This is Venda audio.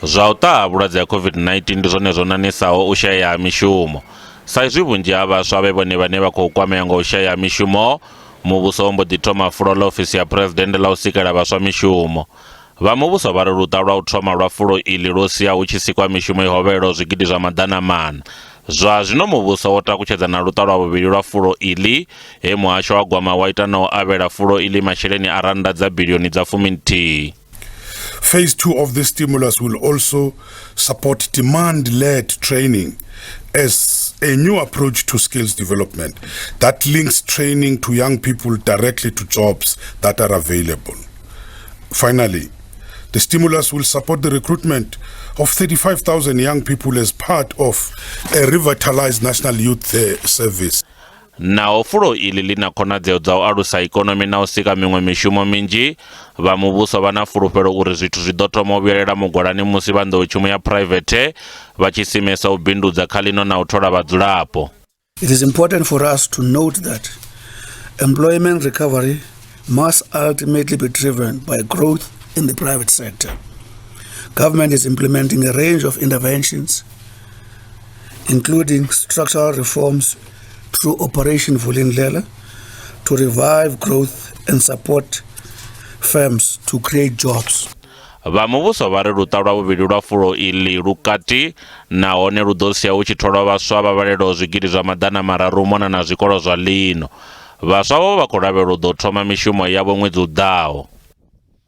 Zwa u ṱaha vhulwadze ha COVID-19 ndi zwone zwo ṋaṋisaho u shaya ha mishumo. Sa izwi vhunzhi ha vhaswa vhe vhone vhane vha khou kwamea nga u shaya ha mishumo, muvhuso mbo ḓi thoma fulo ḽa ofisi ya President ḽa u sikela vhaswa mishumo. Vha muvhuso vha ri luṱa lwa u thoma lwa fulo iḽi lwo sia hu tshi sikwa mishumo i hovhelaho zwigidi zwa maḓana mana. Zwa zwino muvhuso wo takutshedza na luṱa lwa vhuvhili lwa fulo iḽi, he muhasho wa gwama wa ita na u avhela fulo iḽi masheleni a rannda dza biḽioni dza 11. Phase 2 of this stimulus will also support demand-led training as a new approach to skills development that links training to young people directly to jobs that are available. Finally, the stimulus will support the recruitment of 35,000 young people as part of a revitalized National Youth Service. Naho fulo iḽi ḽi na khonadzeo dza u alusa ikonomi na u sika miṅwe mishumo minzhi, vha muvhuso vha na fulufhelo uri zwithu zwi ḓo thoma u vhuyelela mugwalani musi vha nḓowetshumo ya private vha tshi simesa u bindudza kha ḽino na u thola vhadzulapo. It is important for us to note that employment recovery must ultimately be driven by growth in the private sector. Government is implementing a range of interventions, including structural reforms through Operation Vulindlela, to revive growth and support firms to create jobs. Vha muvhuso vha ri luṱa lwa vhuvhili lwa fulo iḽi lukati nahone lu ḓo sia hu tshi tholwa vhaswa vha vhalelaho zwigidi zwa maḓana mararu u mona na zwikolo zwa ḽino. Vhaswa vho vha khou lavhelelwa u ḓo thoma mishumo yavho ṅwedzi u ḓaho.